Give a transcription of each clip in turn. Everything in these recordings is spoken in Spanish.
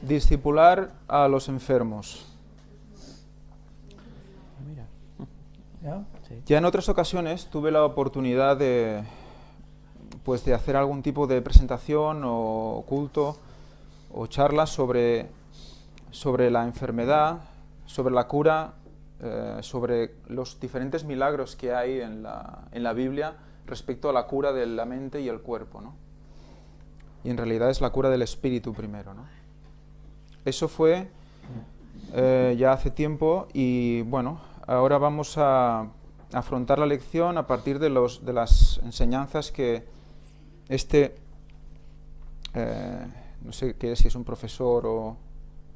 Discipular a los enfermos. Mira. ¿Ya? Sí. Ya en otras ocasiones tuve la oportunidad de hacer algún tipo de presentación o culto o charla sobre la enfermedad, sobre la cura, sobre los diferentes milagros que hay en la Biblia respecto a la cura de la mente y el cuerpo, ¿no? Y en realidad es la cura del espíritu primero, ¿no? Eso fue ya hace tiempo y bueno, ahora vamos a afrontar la lección a partir de las enseñanzas que no sé qué es, si es un profesor o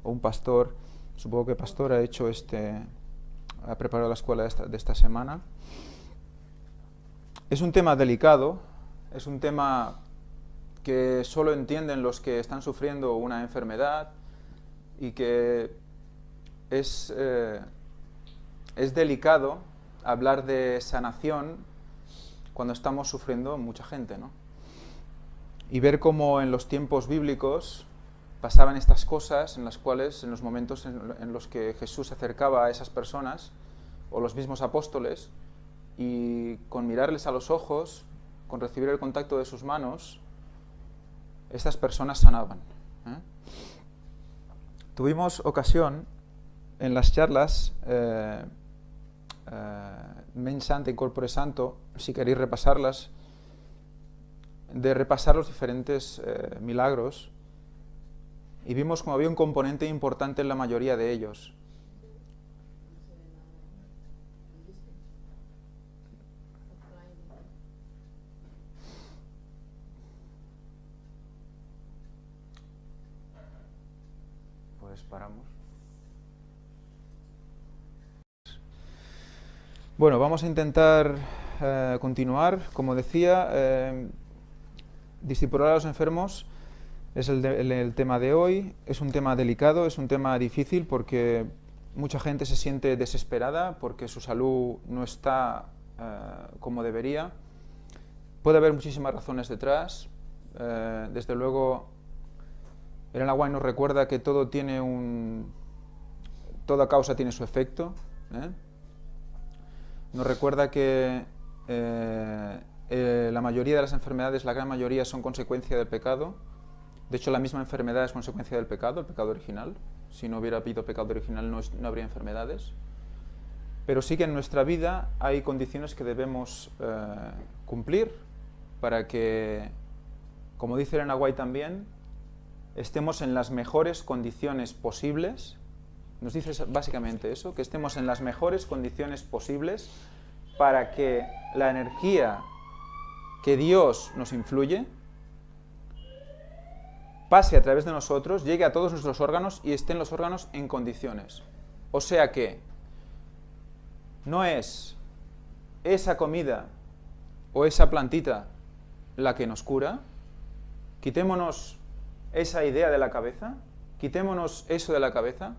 un pastor, supongo que pastor ha hecho ha preparado la escuela de esta semana. Es un tema delicado, es un tema que solo entienden los que están sufriendo una enfermedad y que es delicado hablar de sanación cuando estamos sufriendo mucha gente, ¿no? Y ver cómo en los tiempos bíblicos pasaban estas cosas en las cuales, en los momentos en los que Jesús se acercaba a esas personas, o los mismos apóstoles, y con mirarles a los ojos, con recibir el contacto de sus manos, estas personas sanaban, ¿eh? Tuvimos ocasión en las charlas Mens Sancta in Corpore Santo, si queréis repasarlas, de repasar los diferentes milagros, y vimos como había un componente importante en la mayoría de ellos. Pues paramos. Bueno, vamos a intentar continuar. Como decía, discipular a los enfermos es el tema de hoy. Es un tema delicado, es un tema difícil porque mucha gente se siente desesperada porque su salud no está como debería. Puede haber muchísimas razones detrás. Desde luego, Ellen White nos recuerda que toda causa tiene su efecto, ¿eh? Nos recuerda que la mayoría de las enfermedades, la gran mayoría, son consecuencia del pecado. De hecho, la misma enfermedad es consecuencia del pecado, el pecado original. Si no hubiera habido pecado original, no habría enfermedades. Pero sí que en nuestra vida hay condiciones que debemos cumplir para que, como dice Ellen White también, estemos en las mejores condiciones posibles. Nos dice básicamente eso, que estemos en las mejores condiciones posibles para que la energía que Dios nos influye pase a través de nosotros, llegue a todos nuestros órganos y estén los órganos en condiciones. O sea que no es esa comida o esa plantita la que nos cura. Quitémonos esa idea de la cabeza, quitémonos eso de la cabeza.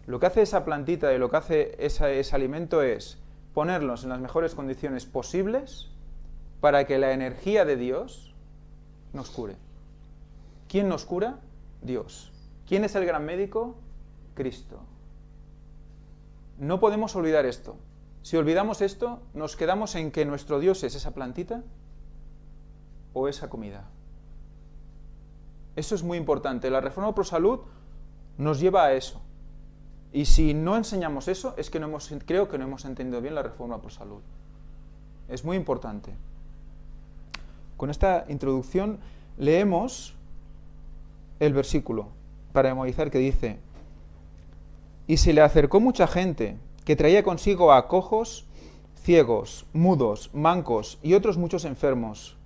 Lo que hace esa plantita y lo que hace ese alimento es ponernos en las mejores condiciones posibles para que la energía de Dios nos cure. ¿Quién nos cura? Dios. ¿Quién es el gran médico? Cristo. No podemos olvidar esto. Si olvidamos esto, nos quedamos en que nuestro Dios es esa plantita o esa comida. Eso es muy importante. La Reforma Pro Salud nos lleva a eso. Y si no enseñamos eso, es que creo que no hemos entendido bien la Reforma Pro Salud. Es muy importante. Con esta introducción leemos el versículo para memorizar, que dice: y se le acercó mucha gente que traía consigo a cojos, ciegos, mudos, mancos y otros muchos enfermos,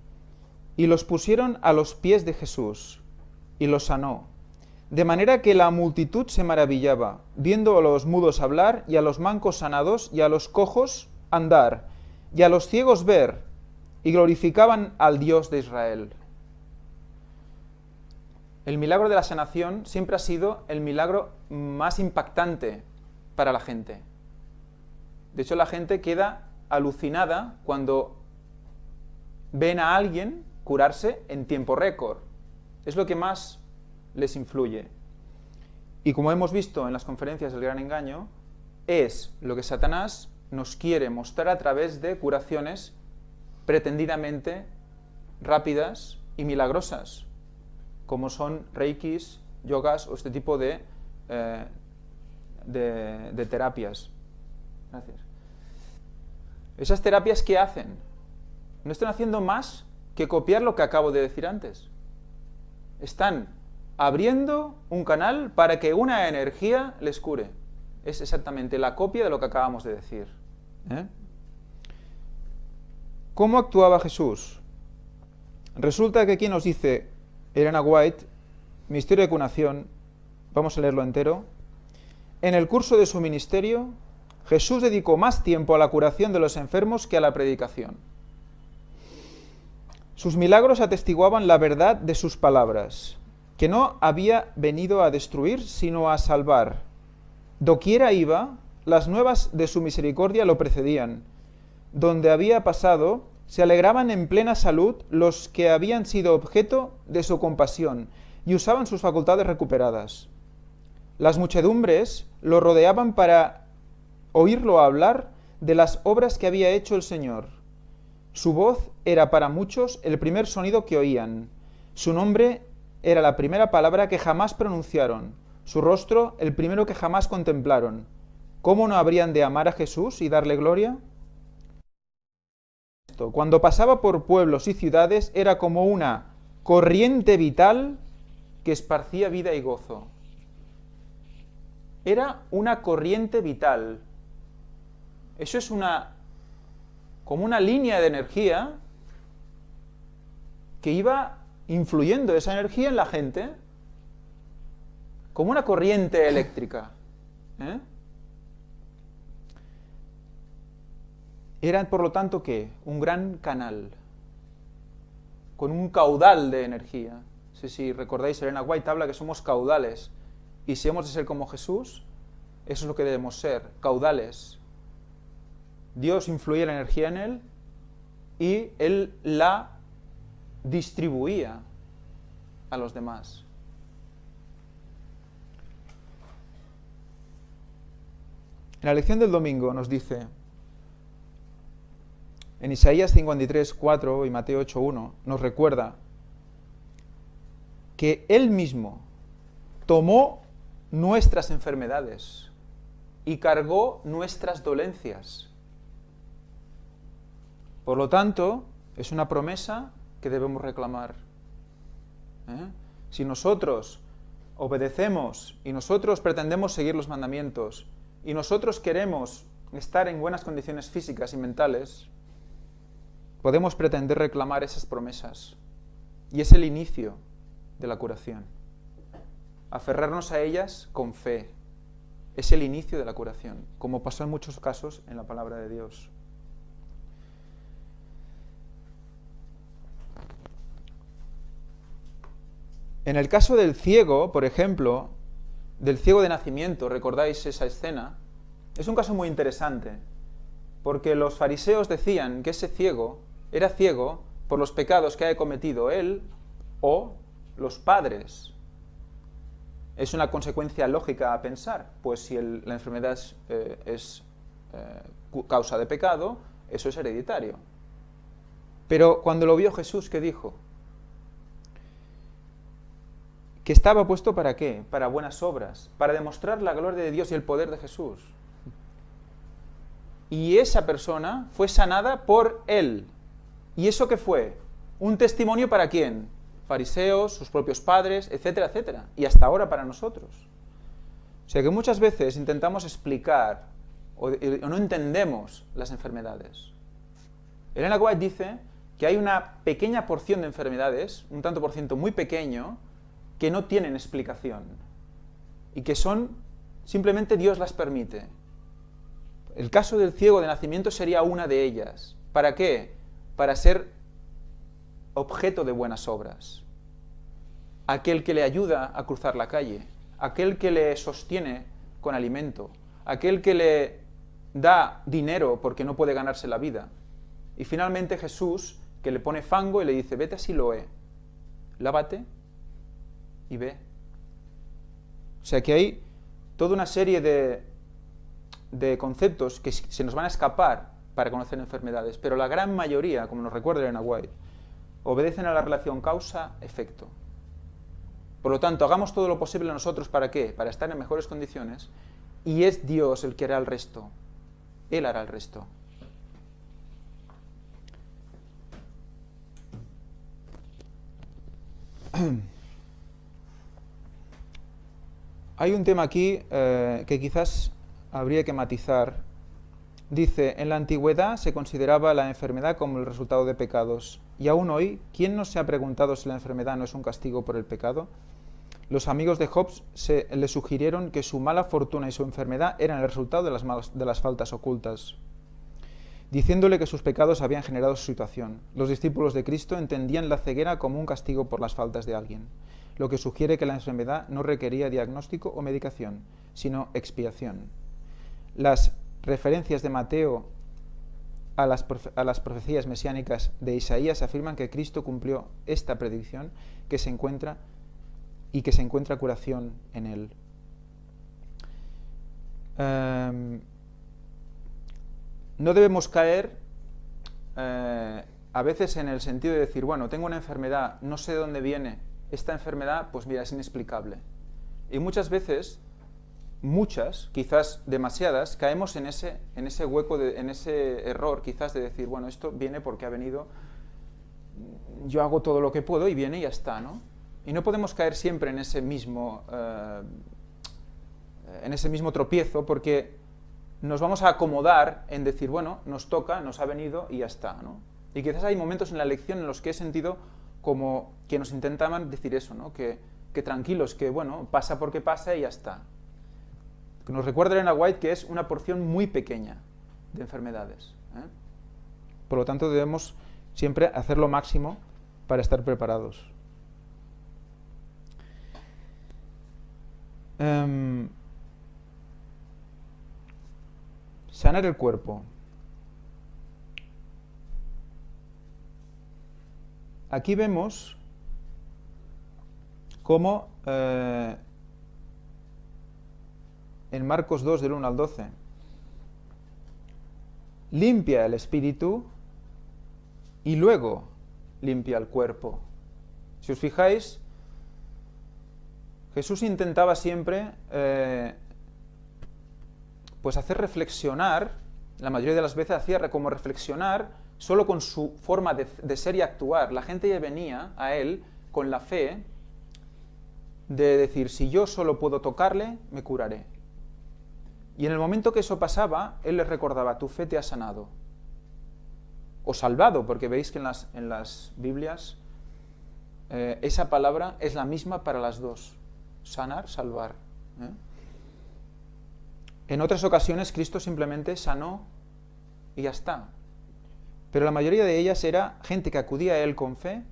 y los pusieron a los pies de Jesús, y los sanó. De manera que la multitud se maravillaba, viendo a los mudos hablar, y a los mancos sanados, y a los cojos andar, y a los ciegos ver, y glorificaban al Dios de Israel. El milagro de la sanación siempre ha sido el milagro más impactante para la gente. De hecho, la gente queda alucinada cuando ven a alguien curarse en tiempo récord. Es lo que más les influye. Y como hemos visto en las conferencias del Gran Engaño, es lo que Satanás nos quiere mostrar a través de curaciones pretendidamente rápidas y milagrosas, como son reikis, yogas o este tipo de terapias. Gracias. Esas terapias, ¿qué hacen? No están haciendo más que copiar lo que acabo de decir antes. Están abriendo un canal para que una energía les cure. Es exactamente la copia de lo que acabamos de decir. ¿Cómo actuaba Jesús? Resulta que aquí nos dice Elena White, Misterio de Curación, vamos a leerlo entero. En el curso de su ministerio, Jesús dedicó más tiempo a la curación de los enfermos que a la predicación. Sus milagros atestiguaban la verdad de sus palabras, que no había venido a destruir, sino a salvar. Doquiera iba, las nuevas de su misericordia lo precedían. Donde había pasado, se alegraban en plena salud los que habían sido objeto de su compasión y usaban sus facultades recuperadas. Las muchedumbres lo rodeaban para oírlo hablar de las obras que había hecho el Señor. Su voz era para muchos el primer sonido que oían. Su nombre era la primera palabra que jamás pronunciaron. Su rostro el primero que jamás contemplaron. ¿Cómo no habrían de amar a Jesús y darle gloria? Cuando pasaba por pueblos y ciudades era como una corriente vital que esparcía vida y gozo. Era una corriente vital. Eso es como una línea de energía que iba influyendo esa energía en la gente, como una corriente eléctrica. Era, por lo tanto, ¿qué? Un gran canal, con un caudal de energía. Si recordáis, Elena White habla que somos caudales, y si hemos de ser como Jesús, eso es lo que debemos ser, caudales. Dios influía la energía en él, y él la distribuía a los demás. En la lección del domingo nos dice, en Isaías 53:4 y Mateo 8:1, nos recuerda que Él mismo tomó nuestras enfermedades y cargó nuestras dolencias. Por lo tanto, es una promesa que debemos reclamar. Si nosotros obedecemos y nosotros pretendemos seguir los mandamientos y nosotros queremos estar en buenas condiciones físicas y mentales, podemos pretender reclamar esas promesas. Y es el inicio de la curación. Aferrarnos a ellas con fe. Es el inicio de la curación, como pasó en muchos casos en la palabra de Dios. En el caso del ciego, por ejemplo, del ciego de nacimiento, ¿recordáis esa escena? Es un caso muy interesante, porque los fariseos decían que ese ciego era ciego por los pecados que haya cometido él o los padres. Es una consecuencia lógica a pensar, pues si la enfermedad es causa de pecado, eso es hereditario. Pero cuando lo vio Jesús, ¿qué dijo? Que estaba puesto ¿para qué? Para buenas obras, para demostrar la gloria de Dios y el poder de Jesús. Y esa persona fue sanada por él. ¿Y eso qué fue? ¿Un testimonio para quién? Fariseos, sus propios padres, etcétera, etcétera. Y hasta ahora para nosotros. O sea que muchas veces intentamos explicar o no entendemos las enfermedades. Elena White dice que hay una pequeña porción de enfermedades, un tanto por ciento muy pequeño, que no tienen explicación y que simplemente Dios las permite. El caso del ciego de nacimiento sería una de ellas. ¿Para qué? Para ser objeto de buenas obras. Aquel que le ayuda a cruzar la calle, aquel que le sostiene con alimento, aquel que le da dinero porque no puede ganarse la vida. Y finalmente Jesús, que le pone fango y le dice, vete a Siloé, lávate y ve. O sea que hay toda una serie de conceptos que se nos van a escapar para conocer enfermedades, pero la gran mayoría, como nos recuerda Elena White, obedecen a la relación causa-efecto. Por lo tanto, hagamos todo lo posible nosotros, ¿para qué? Para estar en mejores condiciones, y es Dios el que hará el resto. Él hará el resto. Hay un tema aquí que quizás habría que matizar. Dice, en la antigüedad se consideraba la enfermedad como el resultado de pecados. Y aún hoy, ¿quién no se ha preguntado si la enfermedad no es un castigo por el pecado? Los amigos de Job le sugirieron que su mala fortuna y su enfermedad eran el resultado de las faltas ocultas, diciéndole que sus pecados habían generado su situación. Los discípulos de Cristo entendían la ceguera como un castigo por las faltas de alguien, lo que sugiere que la enfermedad no requería diagnóstico o medicación, sino expiación. Las referencias de Mateo a las profecías mesiánicas de Isaías afirman que Cristo cumplió esta predicción que se encuentra curación en él. No debemos caer a veces en el sentido de decir, bueno, tengo una enfermedad, no sé de dónde viene, esta enfermedad, pues mira, es inexplicable. Y muchas veces, quizás demasiadas, caemos en ese hueco, en ese error quizás de decir, bueno, esto viene porque ha venido, yo hago todo lo que puedo y viene y ya está, ¿no? Y no podemos caer siempre en ese mismo tropiezo, porque nos vamos a acomodar en decir, bueno, nos toca, nos ha venido y ya está, ¿no? Y quizás hay momentos en la lección en los que he sentido como que nos intentaban decir eso, ¿no? Que tranquilos, que bueno, pasa porque pasa y ya está. Nos recuerda Elena White que es una porción muy pequeña de enfermedades, ¿eh? Por lo tanto, debemos siempre hacer lo máximo para estar preparados. Sanar el cuerpo. Aquí vemos cómo en Marcos 2, del 1 al 12, limpia el espíritu y luego limpia el cuerpo. Si os fijáis, Jesús intentaba siempre pues hacer reflexionar, la mayoría de las veces hacía como reflexionar solo con su forma de ser y actuar. La gente ya venía a él con la fe de decir, si yo solo puedo tocarle, me curaré. Y en el momento que eso pasaba, él les recordaba, tu fe te ha sanado. O salvado, porque veis que en las Biblias esa palabra es la misma para las dos. Sanar, salvar. En otras ocasiones Cristo simplemente sanó y ya está. Pero la mayoría de ellas era gente que acudía a Él con fe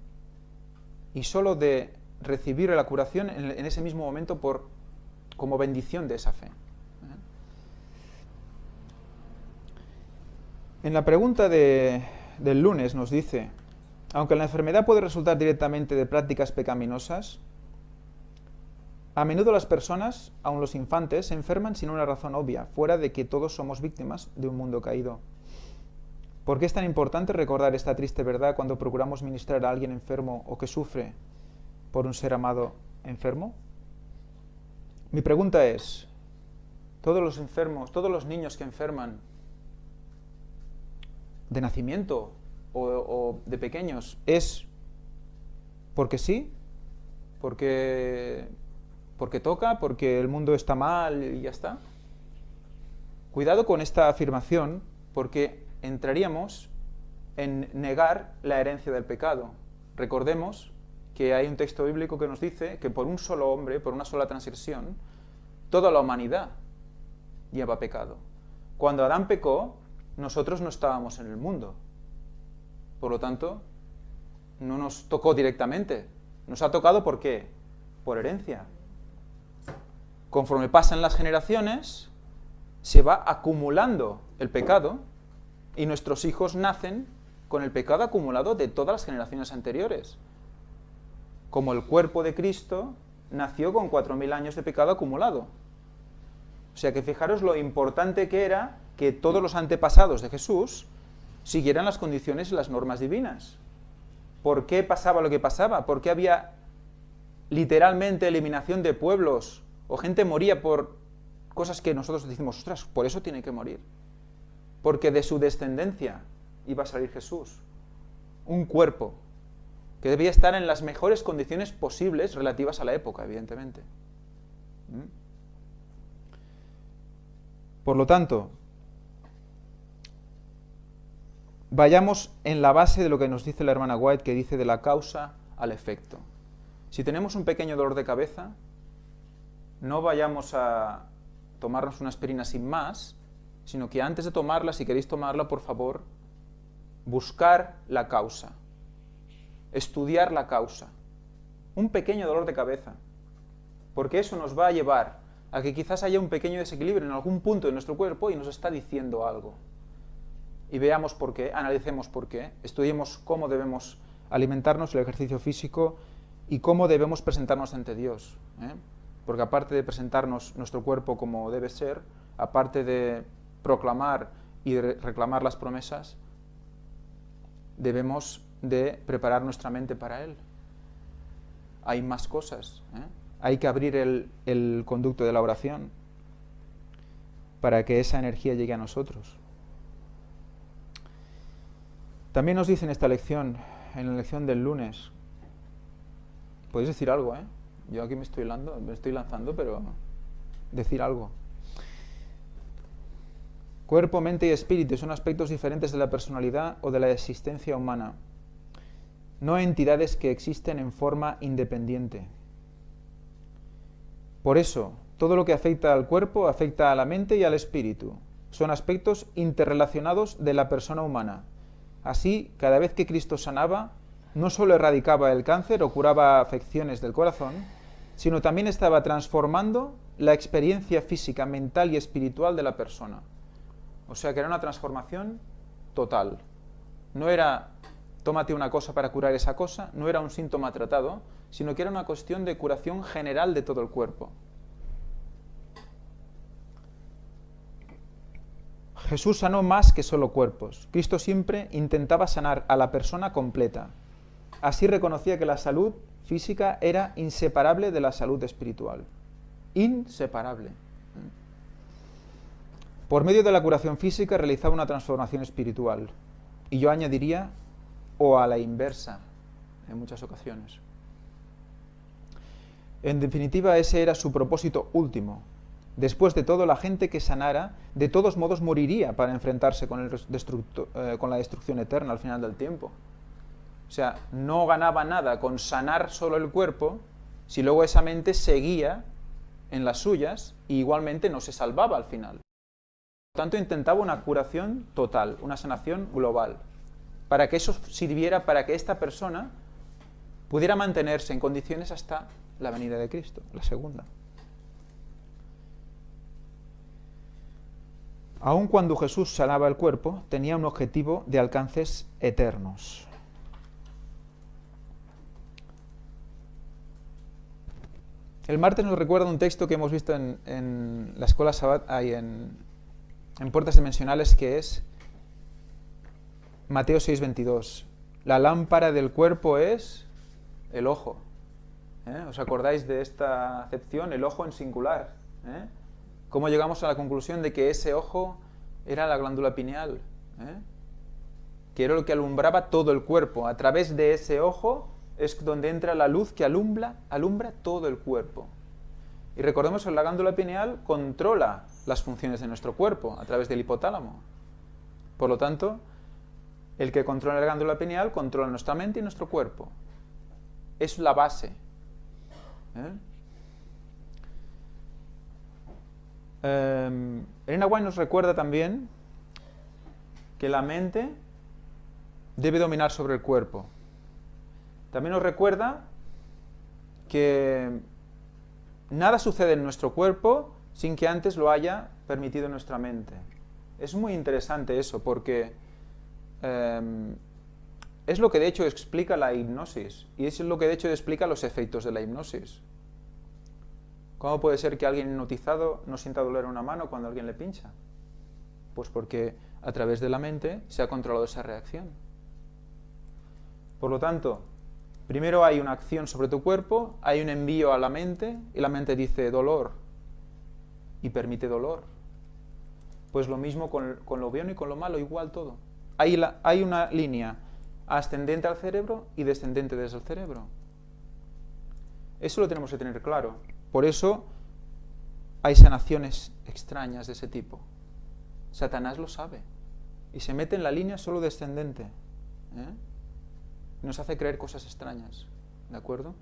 y solo de recibir la curación en ese mismo momento como bendición de esa fe. En la pregunta del lunes nos dice, aunque la enfermedad puede resultar directamente de prácticas pecaminosas, a menudo las personas, aun los infantes, se enferman sin una razón obvia, fuera de que todos somos víctimas de un mundo caído. ¿Por qué es tan importante recordar esta triste verdad cuando procuramos ministrar a alguien enfermo o que sufre por un ser amado enfermo? Mi pregunta es, ¿todos los enfermos, todos los niños que enferman de nacimiento o de pequeños, es porque sí? ¿Porque toca? ¿Porque el mundo está mal y ya está? Cuidado con esta afirmación, porque entraríamos en negar la herencia del pecado. Recordemos que hay un texto bíblico que nos dice que por un solo hombre, por una sola transgresión, toda la humanidad lleva pecado. Cuando Adán pecó, nosotros no estábamos en el mundo. Por lo tanto, no nos tocó directamente. Nos ha tocado ¿por qué? Por herencia. Conforme pasan las generaciones, se va acumulando el pecado y nuestros hijos nacen con el pecado acumulado de todas las generaciones anteriores. Como el cuerpo de Cristo nació con 4000 años de pecado acumulado. O sea que fijaros lo importante que era que todos los antepasados de Jesús siguieran las condiciones y las normas divinas. ¿Por qué pasaba lo que pasaba? ¿Por qué había literalmente eliminación de pueblos? O gente moría por cosas que nosotros decimos, ostras, por eso tiene que morir. Porque de su descendencia iba a salir Jesús. Un cuerpo que debía estar en las mejores condiciones posibles relativas a la época, evidentemente. Por lo tanto, vayamos en la base de lo que nos dice la hermana White, que dice de la causa al efecto. Si tenemos un pequeño dolor de cabeza, no vayamos a tomarnos una aspirina sin más, sino que antes de tomarla, si queréis tomarla, por favor, buscar la causa, estudiar la causa. Un pequeño dolor de cabeza, porque eso nos va a llevar a que quizás haya un pequeño desequilibrio en algún punto de nuestro cuerpo y nos está diciendo algo. Y veamos por qué, analicemos por qué, estudiemos cómo debemos alimentarnos, el ejercicio físico y cómo debemos presentarnos ante Dios. Porque aparte de presentarnos nuestro cuerpo como debe ser, aparte de proclamar y de reclamar las promesas, debemos de preparar nuestra mente para Él. Hay más cosas. Hay que abrir el conducto de la oración para que esa energía llegue a nosotros. También nos dice en esta lección, en la lección del lunes, podéis decir algo, Yo aquí me estoy lanzando, pero decir algo. Cuerpo, mente y espíritu son aspectos diferentes de la personalidad o de la existencia humana, no entidades que existen en forma independiente. Por eso, todo lo que afecta al cuerpo afecta a la mente y al espíritu. Son aspectos interrelacionados de la persona humana. Así, cada vez que Cristo sanaba, no solo erradicaba el cáncer o curaba afecciones del corazón, sino también estaba transformando la experiencia física, mental y espiritual de la persona. O sea que era una transformación total. No era, tómate una cosa para curar esa cosa, no era un síntoma tratado, sino que era una cuestión de curación general de todo el cuerpo. Jesús sanó más que solo cuerpos. Cristo siempre intentaba sanar a la persona completa. Así reconocía que la salud física era inseparable de la salud espiritual. Inseparable. Por medio de la curación física realizaba una transformación espiritual. Y yo añadiría, o a la inversa, en muchas ocasiones. En definitiva, ese era su propósito último. Después de todo, la gente que sanara, de todos modos moriría para enfrentarse con la destrucción eterna al final del tiempo. O sea, no ganaba nada con sanar solo el cuerpo, si luego esa mente seguía en las suyas y igualmente no se salvaba al final. Por tanto, intentaba una curación total, una sanación global, para que eso sirviera para que esta persona pudiera mantenerse en condiciones hasta la venida de Cristo, la segunda. Aun cuando Jesús sanaba el cuerpo, tenía un objetivo de alcances eternos. El martes nos recuerda un texto que hemos visto en la escuela Sabbat, en Puertas Dimensionales, que es Mateo 6:22. La lámpara del cuerpo es el ojo. ¿Os acordáis de esta acepción? El ojo en singular. ¿Cómo llegamos a la conclusión de que ese ojo era la glándula pineal? Que era lo que alumbraba todo el cuerpo. A través de ese ojo es donde entra la luz que alumbra todo el cuerpo. Y recordemos que la glándula pineal controla las funciones de nuestro cuerpo a través del hipotálamo. Por lo tanto, el que controla la glándula pineal controla nuestra mente y nuestro cuerpo. Es la base. Elena White nos recuerda también que la mente debe dominar sobre el cuerpo. También nos recuerda que nada sucede en nuestro cuerpo sin que antes lo haya permitido nuestra mente. Es muy interesante eso, porque es lo que de hecho explica la hipnosis, y es lo que de hecho explica los efectos de la hipnosis. ¿Cómo puede ser que alguien hipnotizado no sienta dolor en una mano cuando alguien le pincha? Pues porque a través de la mente se ha controlado esa reacción. Por lo tanto, primero hay una acción sobre tu cuerpo, hay un envío a la mente, y la mente dice dolor, y permite dolor. Pues lo mismo con lo bueno y con lo malo, igual todo. Hay una línea ascendente al cerebro y descendente desde el cerebro. Eso lo tenemos que tener claro. Por eso hay sanaciones extrañas de ese tipo. Satanás lo sabe y se mete en la línea solo descendente. Nos hace creer cosas extrañas, ¿de acuerdo?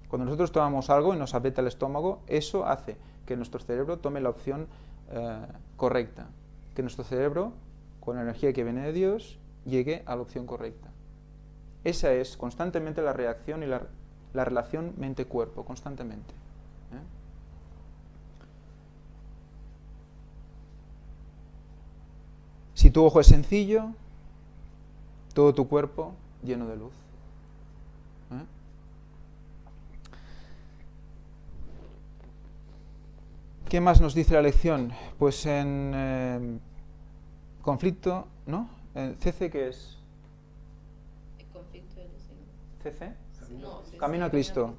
Cuando nosotros tomamos algo y nos aprieta el estómago, eso hace que nuestro cerebro tome la opción correcta, que nuestro cerebro, con la energía que viene de Dios, llegue a la opción correcta. Esa es constantemente la reacción y la relación mente-cuerpo, constantemente. Si tu ojo es sencillo, todo tu cuerpo lleno de luz. ¿Qué más nos dice la lección? Pues en conflicto, ¿no? ¿CC qué es? El conflicto del Señor. ¿CC? No, sí, Camino a sí, Cristo.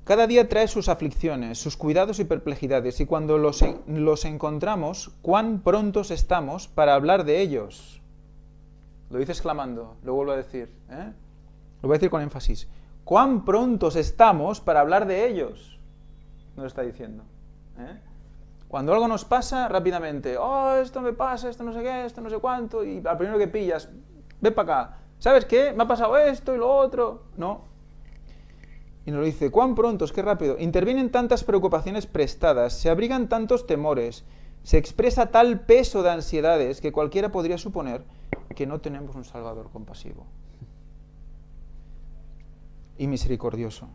Cada día trae sus aflicciones, sus cuidados y perplejidades, y cuando los encontramos, cuán prontos estamos para hablar de ellos. Lo dice exclamando, lo vuelvo a decir, lo voy a decir con énfasis. Cuán prontos estamos para hablar de ellos. Nos lo está diciendo. Cuando algo nos pasa, rápidamente, oh, esto me pasa, esto no sé qué, esto no sé cuánto, y al primero que pillas, ve para acá, ¿sabes qué? Me ha pasado esto y lo otro. No. Y nos lo dice, cuán prontos, qué rápido. Intervienen tantas preocupaciones prestadas, se abrigan tantos temores, se expresa tal peso de ansiedades que cualquiera podría suponer que no tenemos un Salvador compasivo y misericordioso,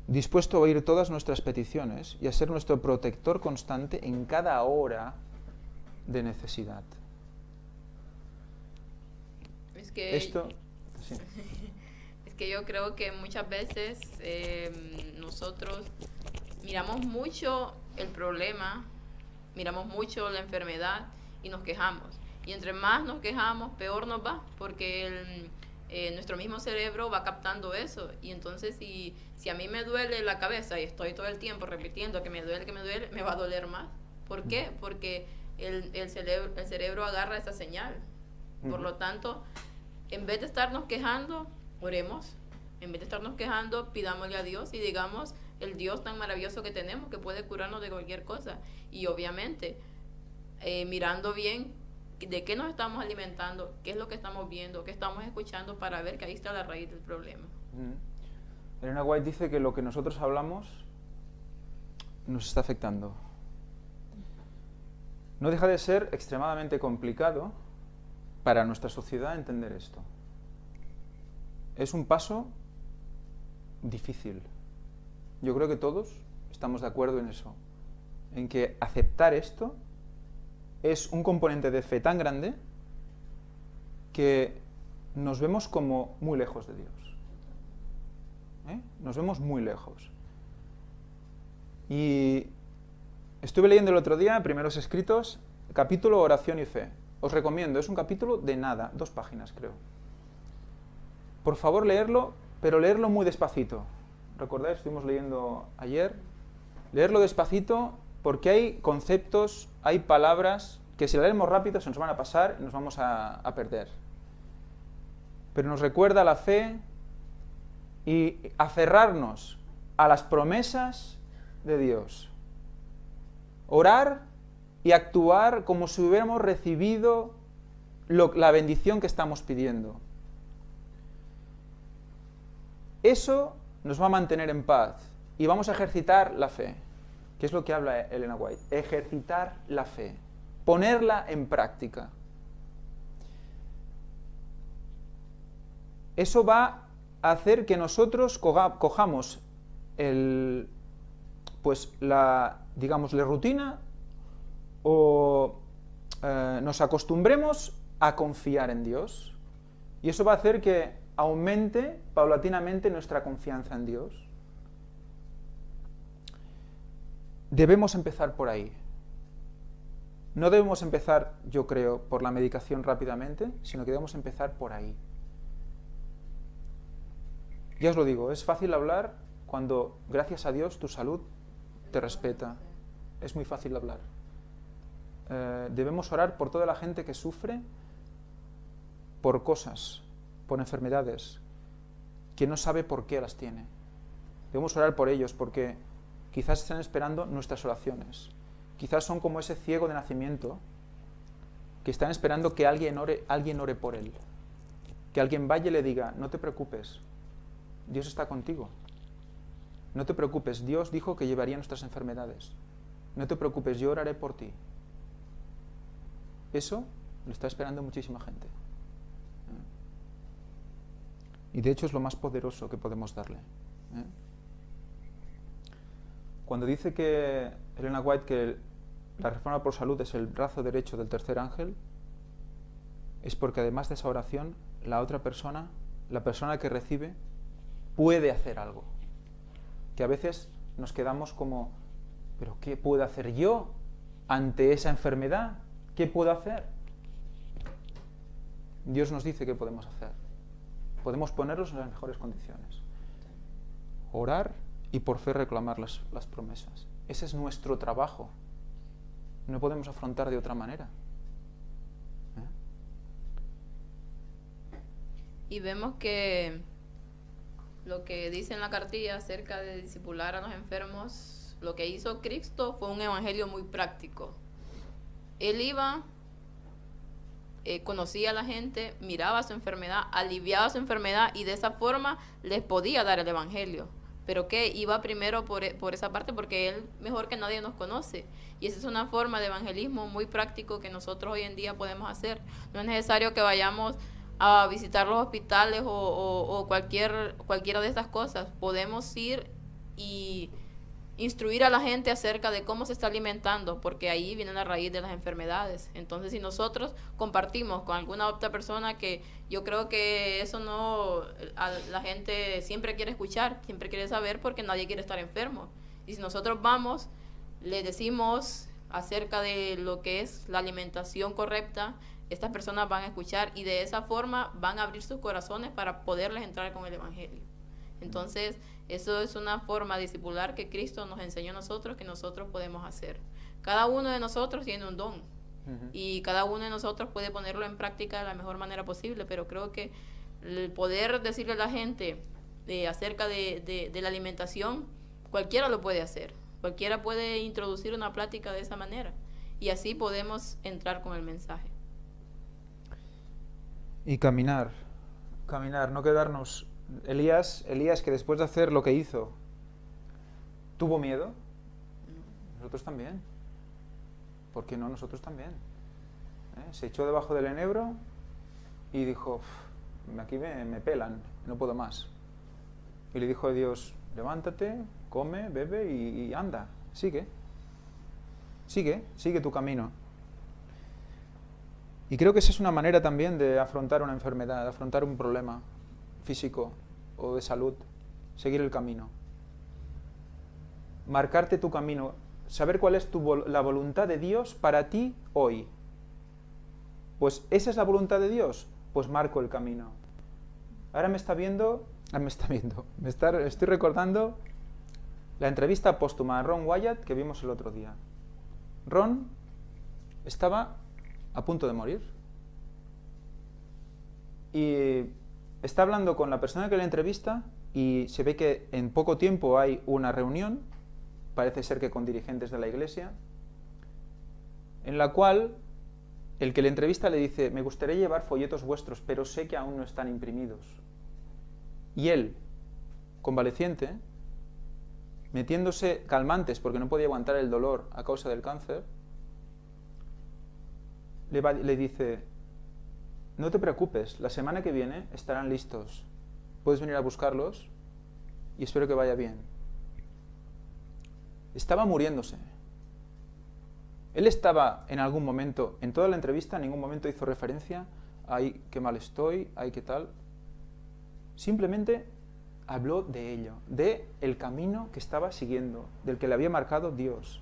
dispuesto a oír todas nuestras peticiones y a ser nuestro protector constante en cada hora de necesidad. Es que Esto, sí. Es que yo creo que muchas veces nosotros miramos mucho el problema, miramos mucho la enfermedad y nos quejamos. Y entre más nos quejamos, peor nos va, porque nuestro mismo cerebro va captando eso. Y entonces si a mí me duele la cabeza y estoy todo el tiempo repitiendo que me duele, me va a doler más. ¿Por qué? Porque el cerebro agarra esa señal. Por lo tanto, en vez de estarnos quejando, oremos. En vez de estarnos quejando, pidámosle a Dios y digamos el Dios tan maravilloso que tenemos, que puede curarnos de cualquier cosa. Y obviamente, mirando bien de qué nos estamos alimentando, qué es lo que estamos viendo, qué estamos escuchando, para ver que ahí está la raíz del problema. Elena White dice que lo que nosotros hablamos nos está afectando. No deja de ser extremadamente complicado para nuestra sociedad entender esto. Es un paso difícil. Yo creo que todos estamos de acuerdo en eso, en que aceptar esto es un componente de fe tan grande que nos vemos como muy lejos de Dios. Nos vemos muy lejos. Y estuve leyendo el otro día, primeros escritos, capítulo Oración y Fe. Os recomiendo, es un capítulo de nada, 2 páginas creo. Por favor leerlo, pero leerlo muy despacito. ¿Recordáis? Estuvimos leyendo ayer. Leerlo despacito porque hay conceptos, hay palabras que si la leemos rápido se nos van a pasar y nos vamos a perder. Pero nos recuerda la fe y aferrarnos a las promesas de Dios. Orar y actuar como si hubiéramos recibido la bendición que estamos pidiendo. Eso nos va a mantener en paz y vamos a ejercitar la fe, que es lo que habla Elena White. Ejercitar la fe, ponerla en práctica. Eso va a hacer que nosotros cojamos la rutina o nos acostumbremos a confiar en Dios. Y eso va a hacer que aumente paulatinamente nuestra confianza en Dios. debemos empezar por ahí. No debemos empezar, yo creo, por la medicación rápidamente, sino que debemos empezar por ahí. Ya os lo digo, es fácil hablar cuando, gracias a Dios, tu salud te respeta. Es muy fácil hablar. Debemos orar por toda la gente que sufre por cosas, por enfermedades, que no sabe por qué las tiene. Debemos orar por ellos porque quizás están esperando nuestras oraciones. Quizás son como ese ciego de nacimiento que están esperando que alguien ore por él. Que alguien vaya y le diga, no te preocupes, Dios está contigo. No te preocupes, Dios dijo que llevaría nuestras enfermedades. No te preocupes, yo oraré por ti. Eso lo está esperando muchísima gente. Y de hecho es lo más poderoso que podemos darle. Cuando dice que Elena White que la reforma por salud es el brazo derecho del tercer ángel, es porque además de esa oración, la otra persona, la persona que recibe, puede hacer algo. Que a veces nos quedamos como, ¿pero qué puedo hacer yo ante esa enfermedad? ¿Qué puedo hacer? Dios nos dice qué podemos hacer. Podemos ponerlos en las mejores condiciones. Orar y por fe reclamar las promesas. Ese es nuestro trabajo. No podemos afrontar de otra manera. Y vemos que lo que dice en la cartilla acerca de discipular a los enfermos, lo que hizo Cristo fue un evangelio muy práctico. Él iba, conocía a la gente, miraba su enfermedad, aliviaba su enfermedad y de esa forma les podía dar el evangelio. Pero que iba primero por esa parte porque Él mejor que nadie nos conoce. Y esa es una forma de evangelismo muy práctico que nosotros hoy en día podemos hacer. No es necesario que vayamos a visitar los hospitales o cualquiera de estas cosas. Podemos ir y instruir a la gente acerca de cómo se está alimentando, porque ahí viene la raíz de las enfermedades. Entonces, si nosotros compartimos con alguna otra persona, que yo creo que eso no, la gente siempre quiere escuchar, siempre quiere saber, porque nadie quiere estar enfermo. Y si nosotros vamos, le decimos acerca de lo que es la alimentación correcta, estas personas van a escuchar y de esa forma van a abrir sus corazones para poderles entrar con el evangelio. Entonces, eso es una forma discipular que Cristo nos enseñó a nosotros, que nosotros podemos hacer. Cada uno de nosotros tiene un don y cada uno de nosotros puede ponerlo en práctica de la mejor manera posible, pero creo que el poder decirle a la gente acerca de la alimentación, cualquiera lo puede hacer. Cualquiera puede introducir una plática de esa manera y así podemos entrar con el mensaje. Y caminar, no quedarnos... Elías, que después de hacer lo que hizo, ¿tuvo miedo? Nosotros también. ¿Por qué no nosotros también? Se echó debajo del enebro y dijo, aquí me pelan, no puedo más. Y le dijo a Dios, levántate, come, bebe y anda, sigue tu camino. Y creo que esa es una manera también de afrontar una enfermedad, de afrontar un problema físico o de salud, seguir el camino. Marcarte tu camino, saber cuál es la voluntad de Dios para ti hoy. Pues esa es la voluntad de Dios, pues marco el camino. Ahora estoy recordando la entrevista póstuma a Ron Wyatt que vimos el otro día. Ron estaba a punto de morir y está hablando con la persona que le entrevista y se ve que en poco tiempo hay una reunión, parece ser que con dirigentes de la iglesia, en la cual el que le entrevista le dice, me gustaría llevar folletos vuestros, pero sé que aún no están imprimidos. Y él, convaleciente, metiéndose calmantes porque no podía aguantar el dolor a causa del cáncer, le dice, no te preocupes, la semana que viene estarán listos. Puedes venir a buscarlos y espero que vaya bien. Estaba muriéndose. Él estaba en algún momento, en toda la entrevista, en ningún momento hizo referencia a, ay, qué mal estoy, ay, qué tal. Simplemente habló de ello, de el camino que estaba siguiendo, del que le había marcado Dios.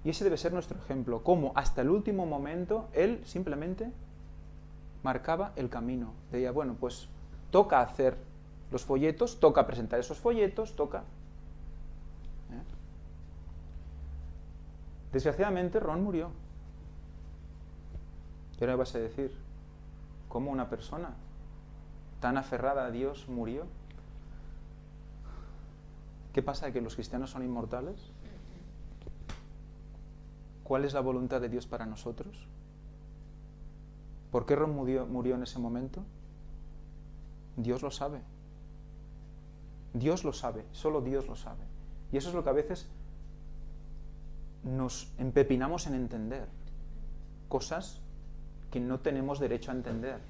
Y ese debe ser nuestro ejemplo, cómo hasta el último momento él simplemente marcaba el camino. Decía, bueno, pues toca hacer los folletos, toca presentar esos folletos, toca... Desgraciadamente Ron murió. ¿Qué le vas a decir? ¿Cómo una persona tan aferrada a Dios murió? ¿Qué pasa? ¿Que los cristianos son inmortales? ¿Cuál es la voluntad de Dios para nosotros? ¿Por qué Ron murió en ese momento? Dios lo sabe. Dios lo sabe, solo Dios lo sabe. Y eso es lo que a veces nos empepinamos en entender. Cosas que no tenemos derecho a entender.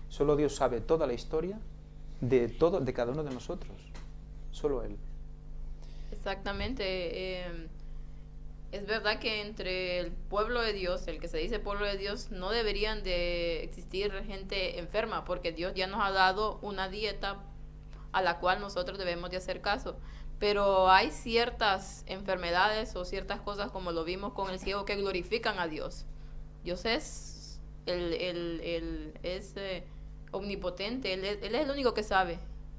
Solo Dios sabe toda la historia de cada uno de nosotros. Solo Él. Exactamente. Es verdad que entre el pueblo de Dios, el que se dice pueblo de Dios, no deberían de existir gente enferma, porque Dios ya nos ha dado una dieta a la cual nosotros debemos de hacer caso. Pero hay ciertas enfermedades o ciertas cosas, como lo vimos con el ciego, que glorifican a Dios. Dios es omnipotente, él es el único que sabe,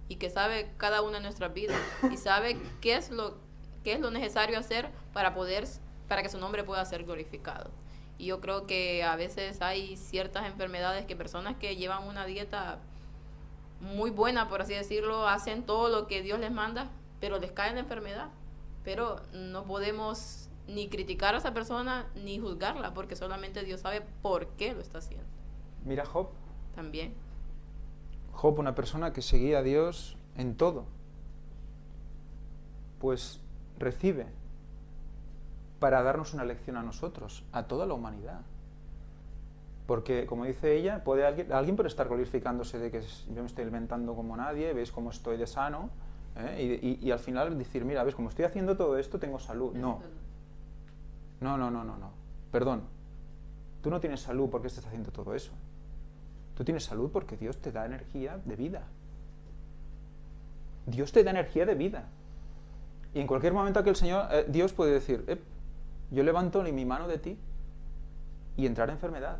y que sabe cada una de nuestras vidas, y sabe qué es lo necesario hacer para que su nombre pueda ser glorificado. Y yo creo que a veces hay ciertas enfermedades que personas que llevan una dieta muy buena, por así decirlo, hacen todo lo que Dios les manda, pero les cae la enfermedad. Pero no podemos ni criticar a esa persona ni juzgarla, porque solamente Dios sabe por qué lo está haciendo. Mira Job. También. Job, una persona que seguía a Dios en todo, pues recibe para darnos una lección a nosotros, a toda la humanidad. Porque, como dice ella, alguien puede estar glorificándose de que yo me estoy alimentando como nadie, veis cómo estoy de sano, y al final decir, mira, ves, como estoy haciendo todo esto, tengo salud. No. Perdón. Tú no tienes salud porque estás haciendo todo eso. Tú tienes salud porque Dios te da energía de vida. Dios te da energía de vida. Y en cualquier momento que Dios puede decir, yo levanto mi mano de ti y entrar en enfermedad.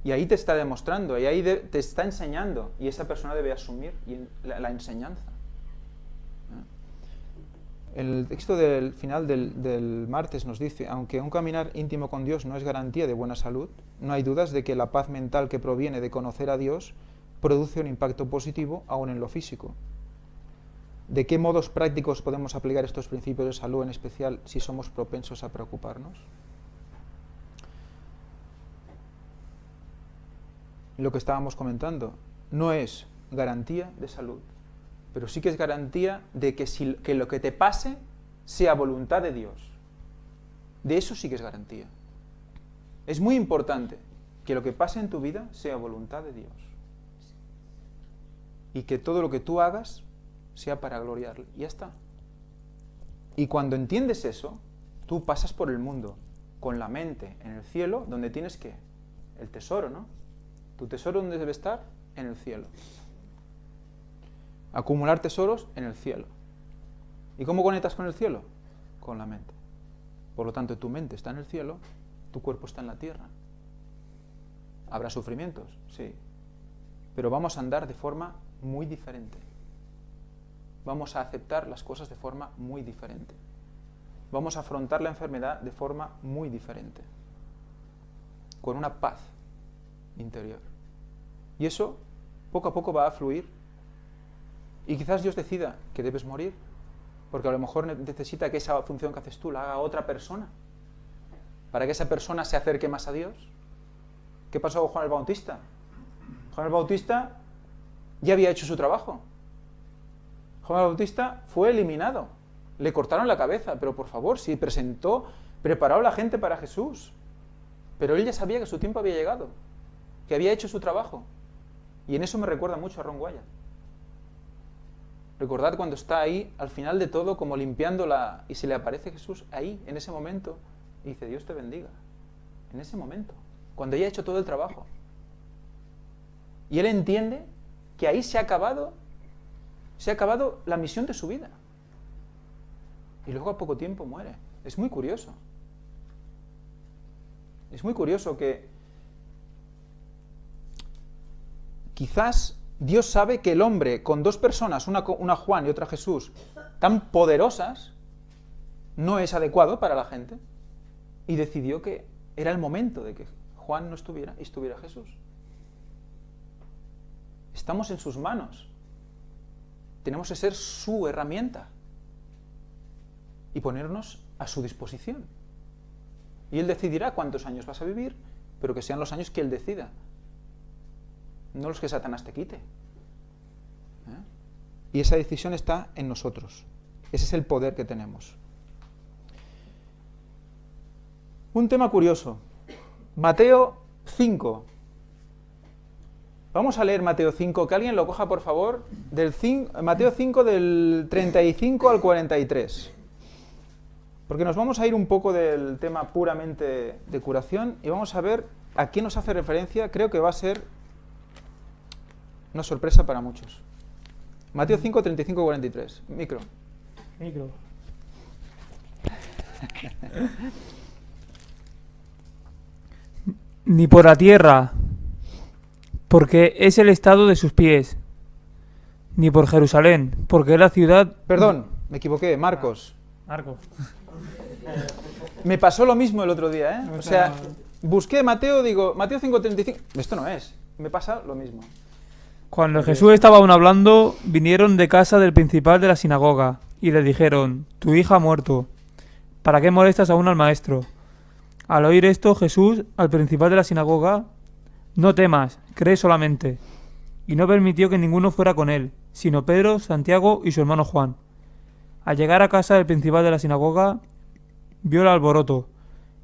Y ahí te está demostrando, y ahí te está enseñando, y esa persona debe asumir la enseñanza. El texto del final del martes nos dice, aunque un caminar íntimo con Dios no es garantía de buena salud, no hay dudas de que la paz mental que proviene de conocer a Dios produce un impacto positivo aún en lo físico. ¿De qué modos prácticos podemos aplicar estos principios de salud, en especial si somos propensos a preocuparnos? Lo que estábamos comentando, no es garantía de salud, pero sí que es garantía de que lo que te pase sea voluntad de Dios. De eso sí que es garantía. Es muy importante que lo que pase en tu vida sea voluntad de Dios. Y que todo lo que tú hagas sea para gloriarle. Y ya está. Y cuando entiendes eso, tú pasas por el mundo con la mente en el cielo, donde tienes que el tesoro, ¿no? ¿Tu tesoro dónde debe estar? En el cielo. Acumular tesoros en el cielo. ¿Y cómo conectas con el cielo? Con la mente. Por lo tanto, tu mente está en el cielo, tu cuerpo está en la tierra. ¿Habrá sufrimientos? Sí. Pero vamos a andar de forma muy diferente. Vamos a aceptar las cosas de forma muy diferente. Vamos a afrontar la enfermedad de forma muy diferente. Con una paz interior. Y eso poco a poco va a fluir. Y quizás Dios decida que debes morir, porque a lo mejor necesita que esa función que haces tú la haga otra persona, para que esa persona se acerque más a Dios. ¿Qué pasó con Juan el Bautista? Juan el Bautista ya había hecho su trabajo. Juan el Bautista fue eliminado. Le cortaron la cabeza, pero por favor, si preparó a la gente para Jesús. Pero él ya sabía que su tiempo había llegado, que había hecho su trabajo. Y en eso me recuerda mucho a Ron Wyatt. Recordad cuando está ahí, al final de todo, como limpiándola, y se le aparece Jesús ahí, en ese momento, y dice, Dios te bendiga. En ese momento, cuando ella ha hecho todo el trabajo. Y él entiende que ahí se ha acabado Se ha acabado la misión de su vida. Y luego a poco tiempo muere. Es muy curioso. Es muy curioso que quizás Dios sabe que el hombre con dos personas, una Juan y otra Jesús, tan poderosas, no es adecuado para la gente. Y decidió que era el momento de que Juan no estuviera y estuviera Jesús. Estamos en sus manos. Tenemos que ser su herramienta y ponernos a su disposición. Y Él decidirá cuántos años vas a vivir, pero que sean los años que Él decida, no los que Satanás te quite. Y esa decisión está en nosotros. Ese es el poder que tenemos. Un tema curioso. Mateo 5. Vamos a leer Mateo 5, que alguien lo coja por favor, Mateo 5 del 35 al 43. Porque nos vamos a ir un poco del tema puramente de curación y vamos a ver a qué nos hace referencia. Creo que va a ser una sorpresa para muchos. Mateo 5, 35 al 43. Micro. Ni por la tierra, porque es el estado de sus pies, ni por Jerusalén, porque es la ciudad... Perdón, me equivoqué, Marcos. Marcos. Me pasó lo mismo el otro día, ¿eh? O sea, busqué Mateo, digo, Mateo 5:35. Esto no es, me pasa lo mismo. Cuando Jesús estaba aún hablando, vinieron de casa del principal de la sinagoga y le dijeron: tu hija ha muerto, ¿para qué molestas aún al maestro? Al oír esto, Jesús, al principal de la sinagoga: no temas, cree solamente. Y no permitió que ninguno fuera con él, sino Pedro, Santiago y su hermano Juan. Al llegar a casa del principal de la sinagoga, vio el alboroto,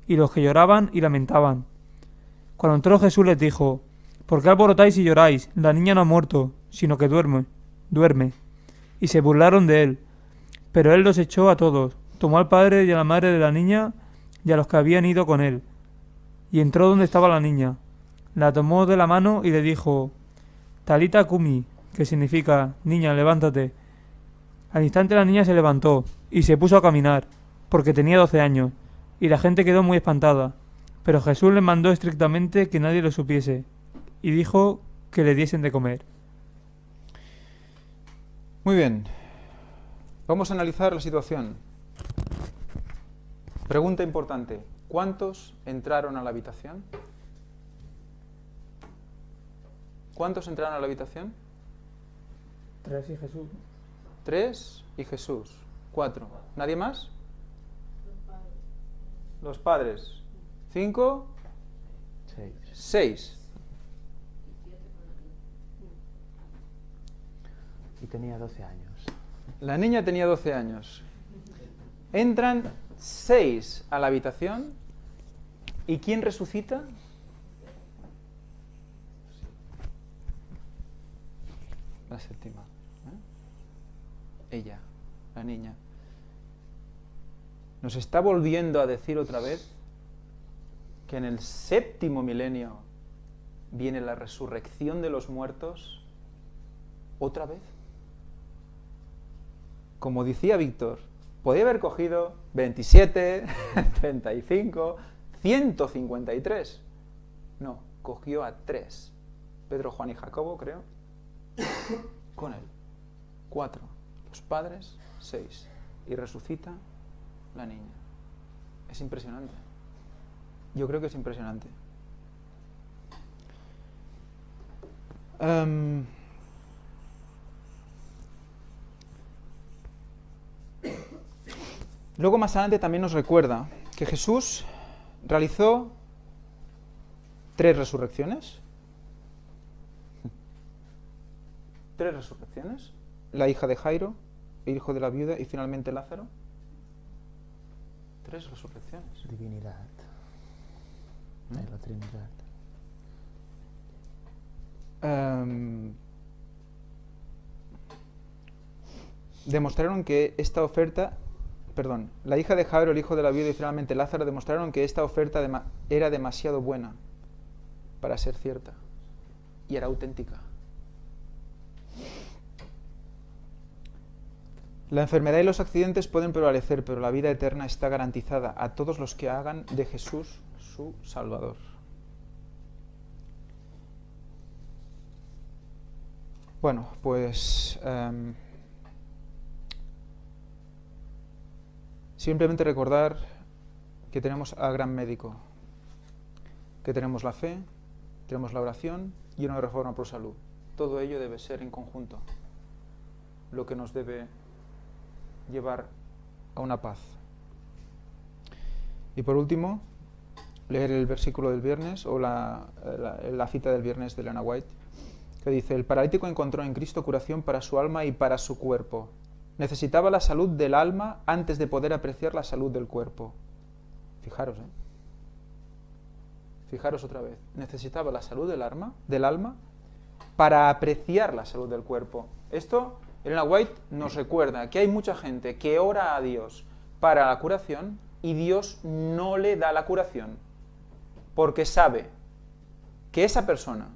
y los que lloraban y lamentaban. Cuando entró Jesús les dijo: ¿por qué alborotáis y lloráis? La niña no ha muerto, sino que duerme. Y se burlaron de él. Pero él los echó a todos, tomó al padre y a la madre de la niña y a los que habían ido con él, y entró donde estaba la niña. La tomó de la mano y le dijo: Talita cumi, que significa: niña, levántate. Al instante la niña se levantó y se puso a caminar, porque tenía 12 años, y la gente quedó muy espantada. Pero Jesús les mandó estrictamente que nadie lo supiese, y dijo que le diesen de comer. Muy bien. Vamos a analizar la situación. Pregunta importante. ¿Cuántos entraron a la habitación? ¿Cuántos entraron a la habitación? 3 y Jesús. 3 y Jesús. 4. ¿Nadie más? Los padres. 5. 6. Y tenía 12 años. La niña tenía 12 años. Entran 6 a la habitación. ¿Y quién resucita? La séptima. Ella, la niña. Nos está volviendo a decir otra vez que en el 7º milenio viene la resurrección de los muertos otra vez. Como decía Víctor, podía haber cogido 27, 35, 153. No, cogió a 3. Pedro, Juan y Jacobo, creo. Con él. 4. Los padres, 6. Y resucita la niña. Es impresionante. Yo creo que es impresionante. Luego más adelante también nos recuerda que Jesús realizó 3 resurrecciones. 3 resurrecciones. La hija de Jairo, el hijo de la viuda y finalmente Lázaro. 3 resurrecciones. Divinidad. De la Trinidad. Demostraron que esta oferta, la hija de Jairo, el hijo de la viuda y finalmente Lázaro demostraron que esta oferta era demasiado buena para ser cierta y era auténtica. La enfermedad y los accidentes pueden prevalecer, pero la vida eterna está garantizada a todos los que hagan de Jesús su Salvador. Bueno, pues simplemente recordar que tenemos al gran médico, que tenemos la fe, tenemos la oración y una reforma por salud. Todo ello debe ser en conjunto, lo que nos debe llevar a una paz. Y por último, leer el versículo del viernes o la cita del viernes de Elena White, que dice: el paralítico encontró en Cristo curación para su alma y para su cuerpo. Necesitaba la salud del alma antes de poder apreciar la salud del cuerpo. Fijaros, Fijaros otra vez. Necesitaba la salud del alma para apreciar la salud del cuerpo. Esto, Elena White nos recuerda que hay mucha gente que ora a Dios para la curación y Dios no le da la curación, porque sabe que esa persona,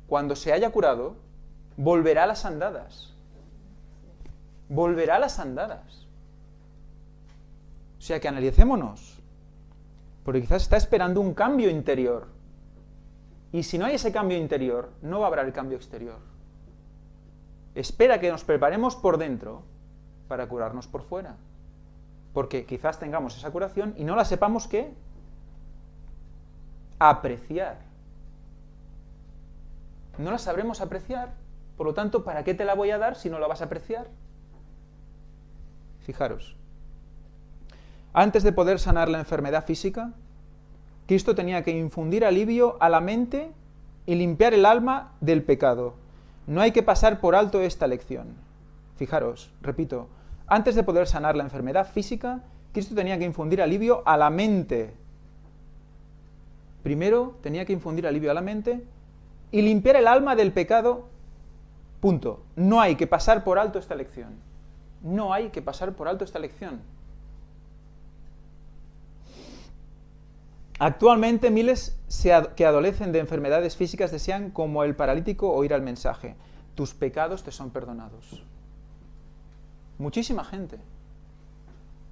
cuando se haya curado, volverá a las andadas. Volverá a las andadas. O sea que analicémonos, porque quizás está esperando un cambio interior. Y si no hay ese cambio interior, no va a haber el cambio exterior. Espera que nos preparemos por dentro para curarnos por fuera. Porque quizás tengamos esa curación y no la sepamos ¿qué? Apreciar. No la sabremos apreciar. Por lo tanto, ¿para qué te la voy a dar si no la vas a apreciar? Fijaros. Antes de poder sanar la enfermedad física, Cristo tenía que infundir alivio a la mente y limpiar el alma del pecado. No hay que pasar por alto esta lección. Fijaros, repito, antes de poder sanar la enfermedad física, Cristo tenía que infundir alivio a la mente. Primero tenía que infundir alivio a la mente y limpiar el alma del pecado. Punto. No hay que pasar por alto esta lección. No hay que pasar por alto esta lección. Actualmente miles que adolecen de enfermedades físicas desean, como el paralítico, oír el mensaje: tus pecados te son perdonados. Muchísima gente,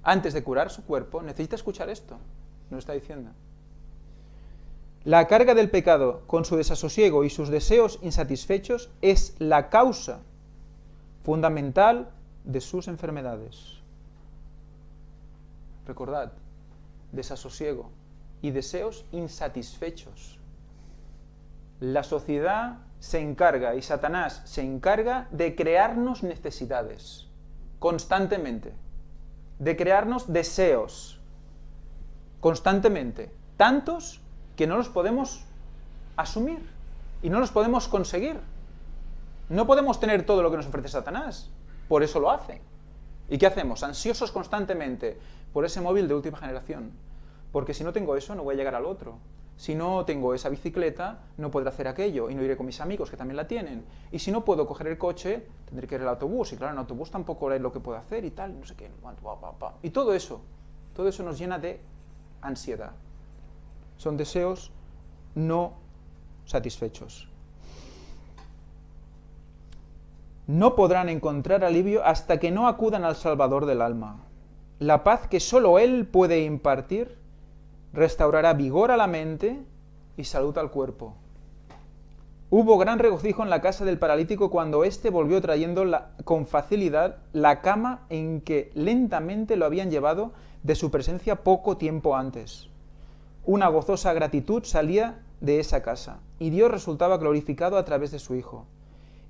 antes de curar su cuerpo, necesita escuchar esto. Nos está diciendo. La carga del pecado, con su desasosiego y sus deseos insatisfechos, es la causa fundamental de sus enfermedades. Recordad, desasosiego y deseos insatisfechos. La sociedad se encarga y Satanás se encarga de crearnos necesidades constantemente, de crearnos deseos constantemente, tantos que no los podemos asumir y no los podemos conseguir. No podemos tener todo lo que nos ofrece Satanás, por eso lo hace. ¿Y qué hacemos? Ansiosos constantemente por ese móvil de última generación. Porque si no tengo eso, no voy a llegar al otro. Si no tengo esa bicicleta, no podré hacer aquello y no iré con mis amigos que también la tienen. Y si no puedo coger el coche, tendré que ir al autobús. Y claro, en el autobús tampoco es lo que puedo hacer y tal, no sé qué. Y todo eso nos llena de ansiedad. Son deseos no satisfechos. No podrán encontrar alivio hasta que no acudan al Salvador del alma. La paz que solo Él puede impartir restaurará vigor a la mente y salud al cuerpo. Hubo gran regocijo en la casa del paralítico cuando éste volvió trayendo con facilidad la cama en que lentamente lo habían llevado de su presencia poco tiempo antes. Una gozosa gratitud salía de esa casa, y Dios resultaba glorificado a través de su Hijo,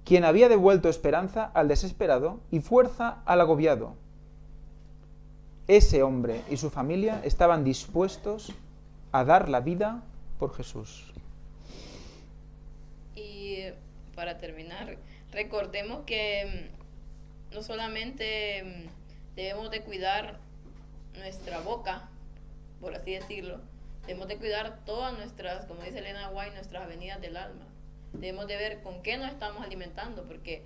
quien había devuelto esperanza al desesperado y fuerza al agobiado. Ese hombre y su familia estaban dispuestos a dar la vida por Jesús. Y para terminar, recordemos que no solamente debemos de cuidar nuestra boca, por así decirlo, debemos de cuidar todas nuestras, como dice Elena White, nuestras avenidas del alma. Debemos de ver con qué nos estamos alimentando, porque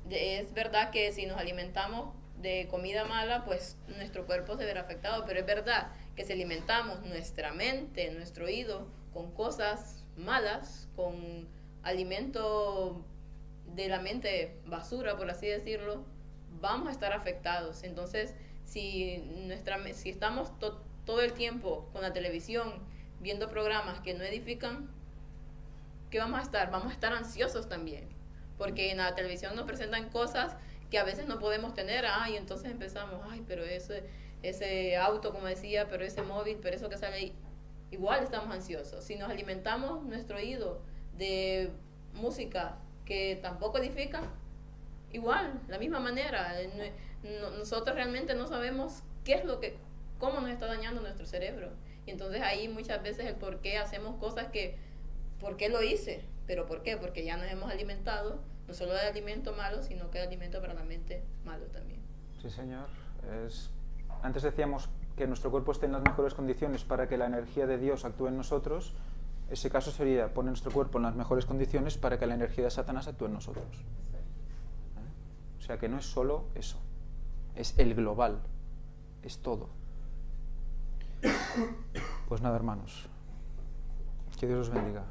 es verdad que si nos alimentamos de comida mala, pues nuestro cuerpo se verá afectado, pero es verdad que si alimentamos nuestra mente, nuestro oído, con cosas malas, con alimento de la mente basura, por así decirlo, vamos a estar afectados. Entonces, si estamos todo el tiempo con la televisión viendo programas que no edifican, ¿qué vamos a estar? Vamos a estar ansiosos también, porque en la televisión nos presentan cosas que a veces no podemos tener, y entonces empezamos, pero ese auto, como decía, pero ese móvil, pero eso que sale ahí, igual estamos ansiosos. Si nos alimentamos nuestro oído de música que tampoco edifica, igual, la misma manera, nosotros realmente no sabemos cómo nos está dañando nuestro cerebro. Y entonces ahí muchas veces el por qué hacemos cosas ¿por qué lo hice? ¿Pero por qué? Porque ya nos hemos alimentado, no solo de alimento malo, sino que de alimento para la mente malo también. Sí, señor. Antes decíamos que nuestro cuerpo esté en las mejores condiciones para que la energía de Dios actúe en nosotros. Ese caso sería poner nuestro cuerpo en las mejores condiciones para que la energía de Satanás actúe en nosotros. O sea que no es solo eso, es el global, es todo. Pues nada, hermanos, que Dios os bendiga.